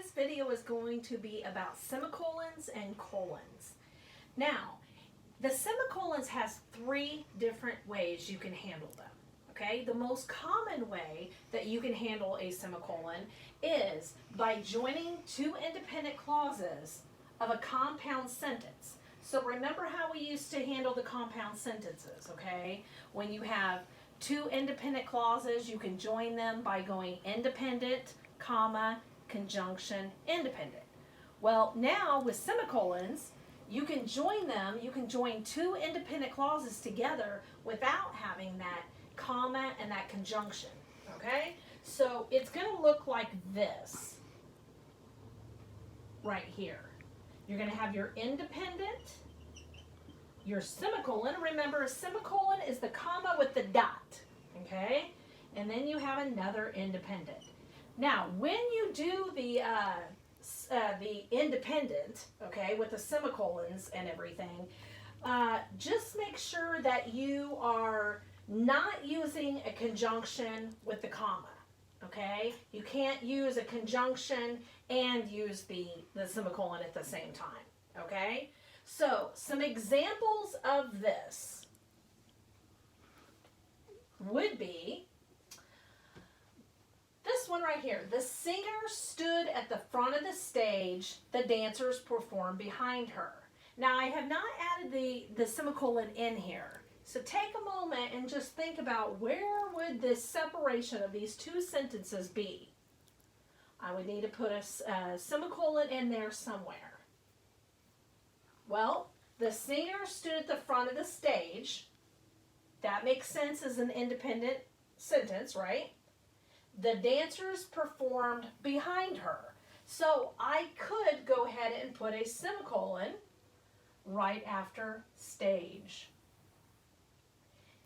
this video is going to be about semicolons and colons. Now, the semicolons has 3 different ways you can handle them. Okay, the most common way that you can handle a semicolon is by joining 2 independent clauses of a compound sentence. So remember how we used to handle the compound sentences, okay? When you have 2 independent clauses, you can join them by going independent, comma, conjunction, independent. Well, now with semicolons, you can join them, you can join 2 independent clauses together without having that comma and that conjunction, okay? So it's going to look like this right here. You're going to have your independent, your semicolon. Remember, a semicolon is the comma with the dot, okay? And then you have another independent. Now, when you do the independent, okay, with the semicolons and everything, just make sure that you are not using a conjunction with the comma, okay? You can't use a conjunction and use the semicolon at the same time, okay? So, some examples of this would be this one right here. The singer stood at the front of the stage. The dancers performed behind her. Now, I have not added the semicolon in here. So take a moment and just think about where would this separation of these 2 sentences be. I would need to put a semicolon in there somewhere. Well, the singer stood at the front of the stage. That makes sense as an independent sentence, right? The dancers performed behind her. So I could go ahead and put a semicolon right after stage.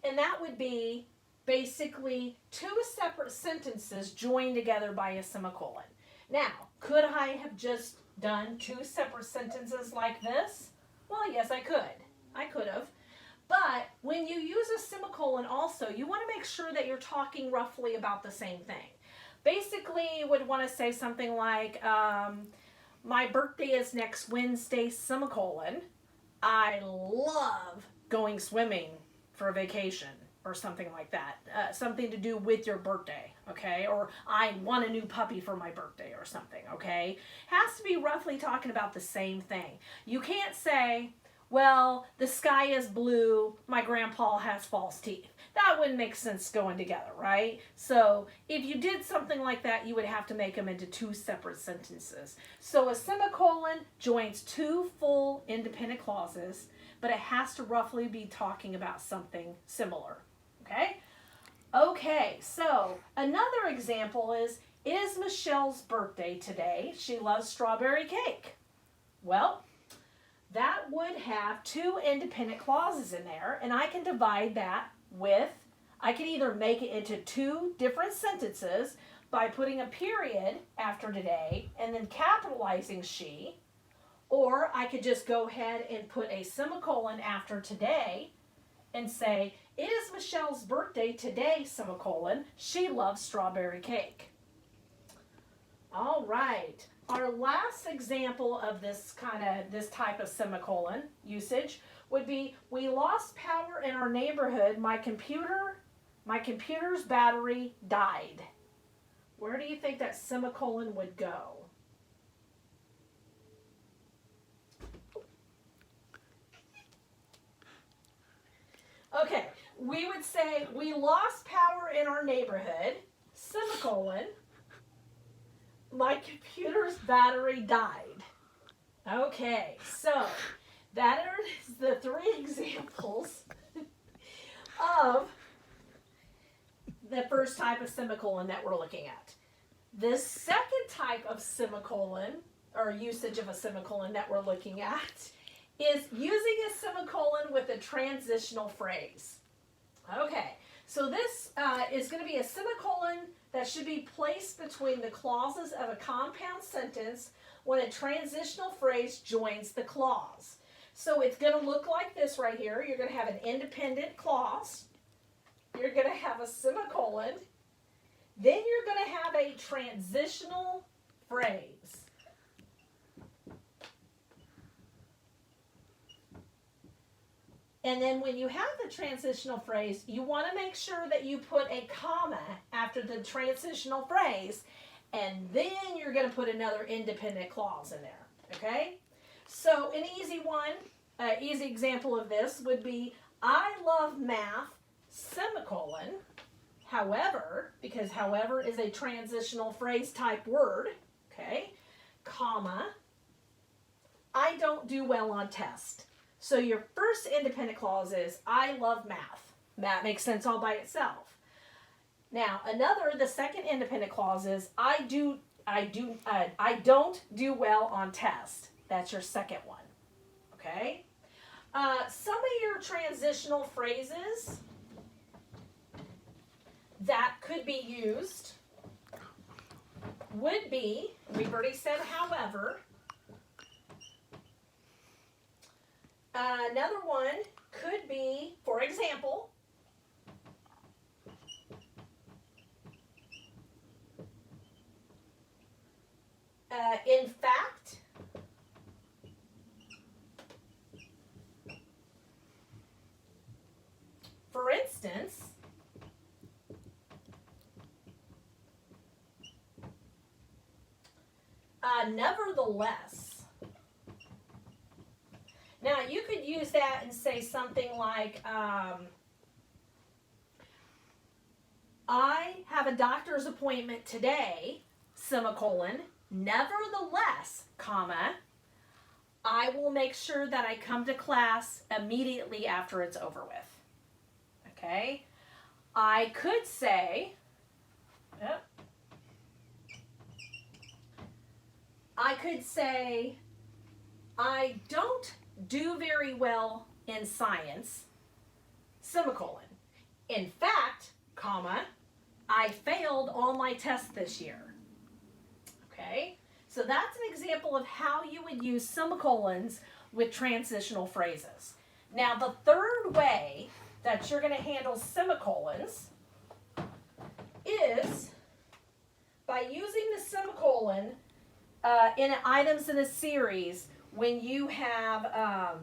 And that would be basically 2 separate sentences joined together by a semicolon. Now, could I have just done 2 separate sentences like this? Well, yes, I could. I could have. But when you use a semicolon also, you want to make sure that you're talking roughly about the same thing. Basically, you would want to say something like, my birthday is next Wednesday, semicolon. I love going swimming for a vacation or something like that. Something to do with your birthday, okay? Or I want a new puppy for my birthday or something, okay? Has to be roughly talking about the same thing. You can't say, well, the sky is blue, my grandpa has false teeth. That wouldn't make sense going together, right? So if you did something like that, you would have to make them into 2 separate sentences. So a semicolon joins 2 full independent clauses, but it has to roughly be talking about something similar, okay? Okay, so another example is, it is Michelle's birthday today. She loves strawberry cake. Well, that would have 2 independent clauses in there, and I can divide that with, I can either make it into 2 different sentences by putting a period after today and then capitalizing she, or I could just go ahead and put a semicolon after today and say, it is Michelle's birthday today, semicolon, she loves strawberry cake. All right. Our last example of this type of semicolon usage would be, we lost power in our neighborhood. My computer's battery died. Where do you think that semicolon would go? Okay, we would say, we lost power in our neighborhood, semicolon, my computer's battery died. Okay, so that are the 3 examples of the first type of semicolon that we're looking at. The second type of semicolon, or usage of a semicolon that we're looking at, is using a semicolon with a transitional phrase. Okay, so this is going to be a semicolon that should be placed between the clauses of a compound sentence when a transitional phrase joins the clause. So it's going to look like this right here. You're going to have an independent clause. You're going to have a semicolon. Then you're going to have a transitional phrase. And then when you have the transitional phrase, you want to make sure that you put a comma after the transitional phrase, and then you're going to put another independent clause in there, okay? So an easy one, easy example of this would be, I love math, semicolon, however, because however is a transitional phrase type word, okay, comma, I don't do well on test. So your first independent clause is, I love math. That makes sense all by itself. Now, the second independent clause is, I don't do well on test. That's your second one, okay? Some of your transitional phrases that could be used would be, we've already said however. Another one could be, for example, in fact, for instance, nevertheless. Now, you could use that and say something like, I have a doctor's appointment today, semicolon, nevertheless, comma, I will make sure that I come to class immediately after it's over with. Okay? I could say, I don't do very well in science, semicolon. In fact, comma, I failed all my tests this year. Okay? So that's an example of how you would use semicolons with transitional phrases. Now, the third way that you're going to handle semicolons is by using the semicolon in items in a series when you have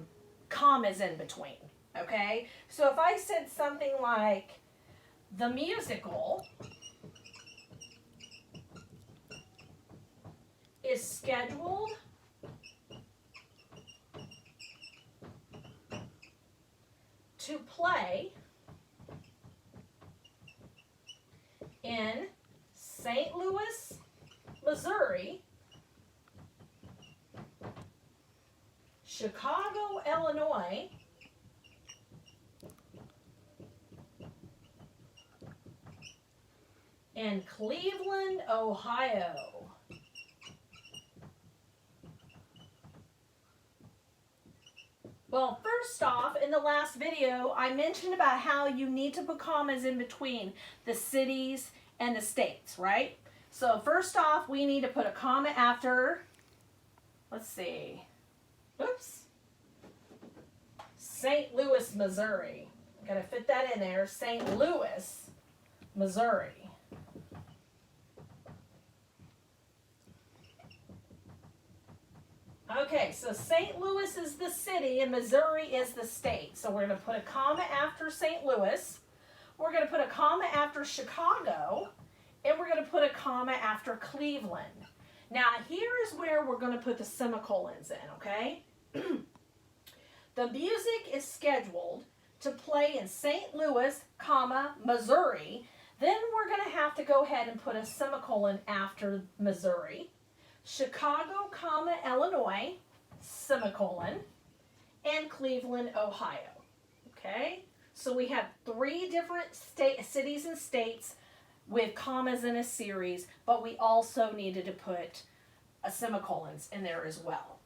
commas in between, okay? So if I said something like, the musical is scheduled to play in St. Louis, Missouri, Chicago, Illinois, and Cleveland, Ohio. Well, first off, in the last video, I mentioned about how you need to put commas in between the cities and the states, right? So first off, we need to put a comma after, let's see, oops, St. Louis, Missouri. Gotta fit that in there, St. Louis, Missouri. Okay, so St. Louis is the city and Missouri is the state. So we're going to put a comma after St. Louis. We're going to put a comma after Chicago. And we're going to put a comma after Cleveland. Now, here is where we're going to put the semicolons in, okay? The music is scheduled to play in St. Louis, comma, Missouri. Then we're going to have to go ahead and put a semicolon after Missouri. Chicago, comma, Illinois, semicolon, and Cleveland, Ohio. Okay? So we have 3 different cities and states with commas in a series, but we also needed to put semicolons in there as well.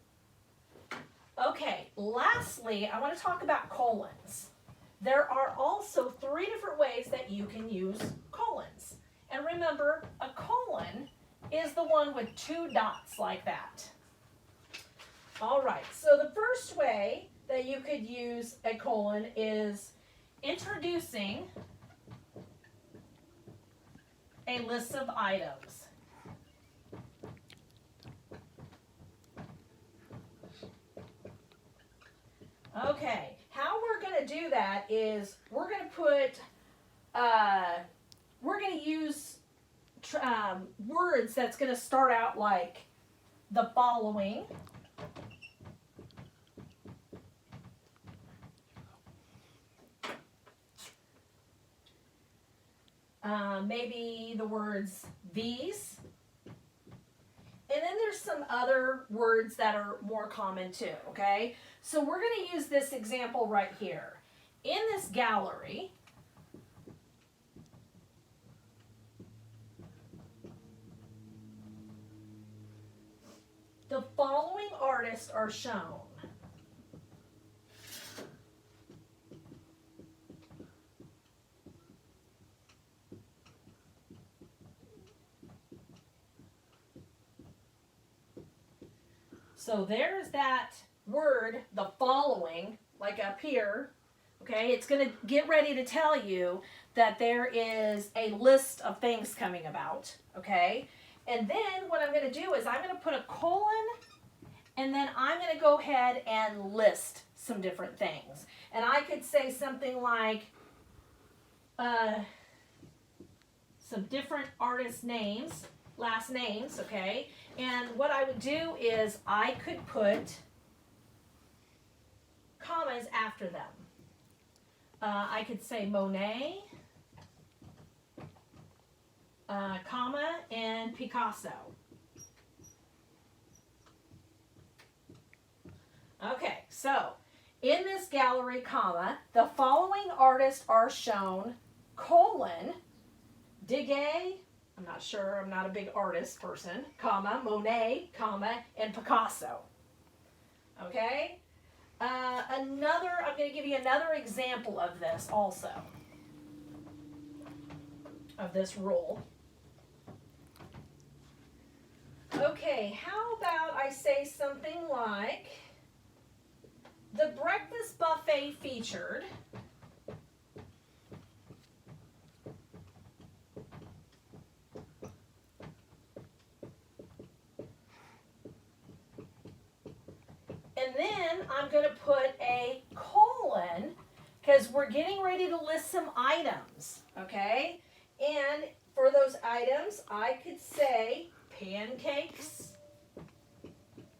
Okay, lastly, I want to talk about colons. There are also 3 different ways that you can use colons. And remember, a colon is the one with 2 dots like that. All right, so the first way that you could use a colon is introducing a list of items. Okay, how we're going to do that is we're going to put, we're going to use words that's going to start out like the following. Maybe the words these. And then there's some other words that are more common too, okay? So we're going to use this example right here. In this gallery, the following artists are shown. So there's that word, the following, like up here, okay? It's going to get ready to tell you that there is a list of things coming about, okay? And then what I'm going to do is I'm going to put a colon, and then I'm going to go ahead and list some different things. And I could say something like some different artist names, last names, okay? And what I would do is I could put commas after them. I could say Monet, comma, and Picasso. Okay, so in this gallery, comma, the following artists are shown, colon, Degas, I'm not sure, I'm not a big artist person, comma, Monet, comma, and Picasso. Okay? I'm going to give you another example of this also, of this rule. Okay, how about I say something like, the breakfast buffet featured and then I'm going to put a colon because we're getting ready to list some items, okay? And for those items, I could say pancakes,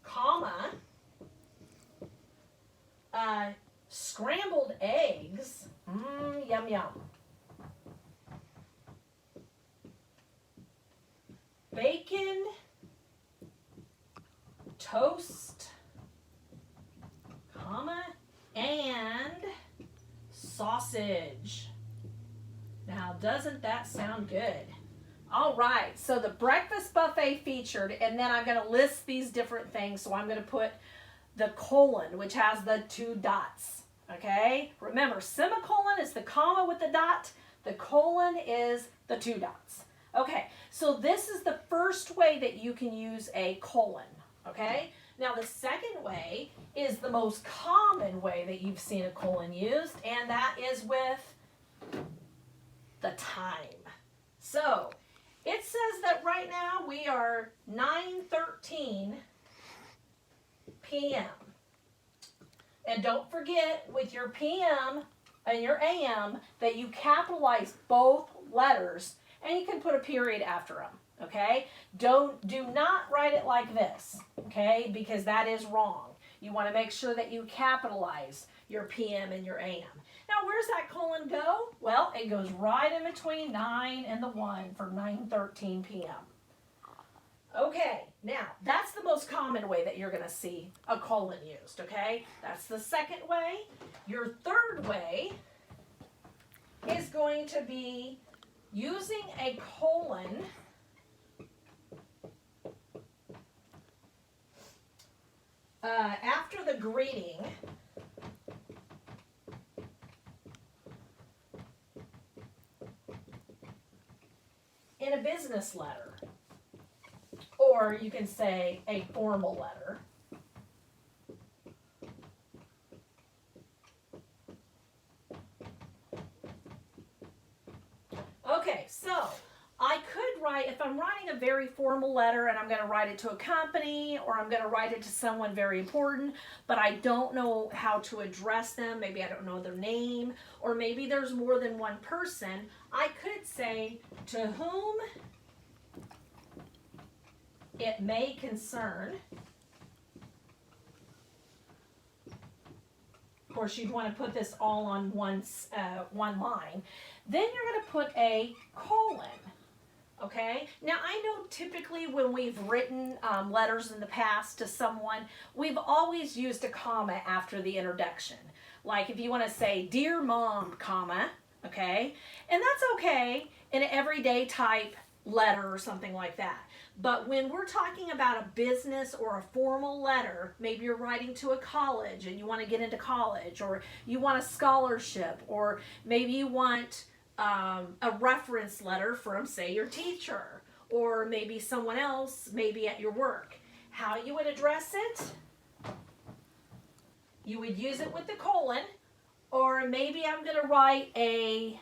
comma, scrambled eggs, yum yum, bacon, toast, comma, and sausage. Now, doesn't that sound good? All right, so the breakfast buffet featured, and then I'm going to list these different things. So I'm going to put the colon, which has the 2 dots, okay? Remember, semicolon is the comma with the dot. The colon is the 2 dots. Okay, so this is the first way that you can use a colon, okay? Now, the second way is the most common way that you've seen a colon used, and that is with the time. So, it says that right now we are 9:13 p.m. And don't forget with your p.m. and your a.m. that you capitalize both letters, and you can put a period after them, okay? Do not write it like this, okay? Because that is wrong. You want to make sure that you capitalize your p.m. and your a.m. Now, where's that colon go? Well, it goes right in between 9 and the 1 for 9:13 p.m. Okay, now, that's the most common way that you're going to see a colon used, okay? That's the second way. Your third way is going to be using a colon after the greeting in a business letter. Or you can say a formal letter. Okay, so I could write, if I'm writing a very very formal letter and I'm going to write it to a company or I'm going to write it to someone very important, but I don't know how to address them. Maybe I don't know their name, or maybe there's more than one person. I could say, to whom it may concern. Of course, you'd want to put this all on one line. Then you're going to put a colon. Okay, now I know typically when we've written letters in the past to someone, we've always used a comma after the introduction. Like if you want to say, dear mom, comma, okay, and that's okay in an everyday type letter or something like that. But when we're talking about a business or a formal letter, maybe you're writing to a college and you want to get into college, or you want a scholarship, or maybe you want a reference letter from, say, your teacher, or maybe someone else, maybe at your work. How you would address it? You would use it with the colon, or maybe I'm going to write a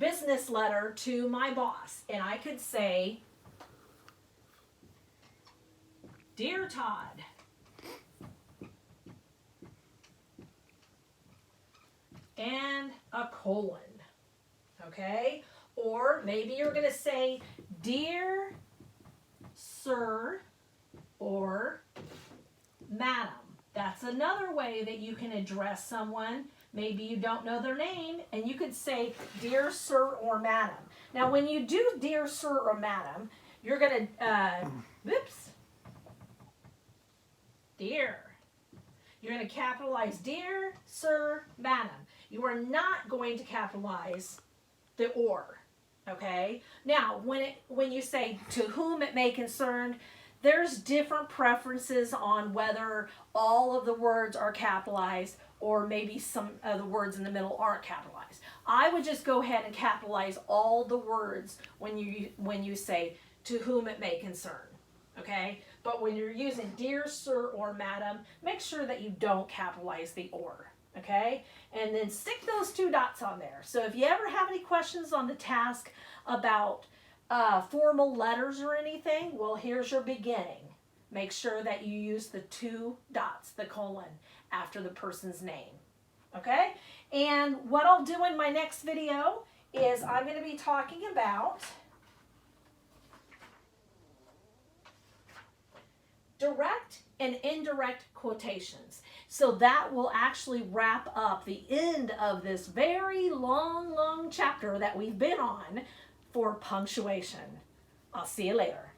business letter to my boss, and I could say, Dear Todd, and a colon. Okay? Or maybe you're going to say, Dear Sir or Madam. That's another way that you can address someone. Maybe you don't know their name, and you could say, Dear Sir or Madam. Now, when you do Dear Sir or Madam, you're going to, Dear. You're going to capitalize Dear Sir, Madam. You are not going to capitalize the or, okay? Now, when you say to whom it may concern, there's different preferences on whether all of the words are capitalized or maybe some of the words in the middle aren't capitalized. I would just go ahead and capitalize all the words when you say to whom it may concern, okay? But when you're using Dear Sir or Madam, make sure that you don't capitalize the or. Okay, and then stick those 2 dots on there. So if you ever have any questions on the task about formal letters or anything, well, here's your beginning. Make sure that you use the 2 dots, the colon, after the person's name. Okay, and what I'll do in my next video is I'm going to be talking about direct and indirect quotations. So that will actually wrap up the end of this very long chapter that we've been on for punctuation. I'll see you later.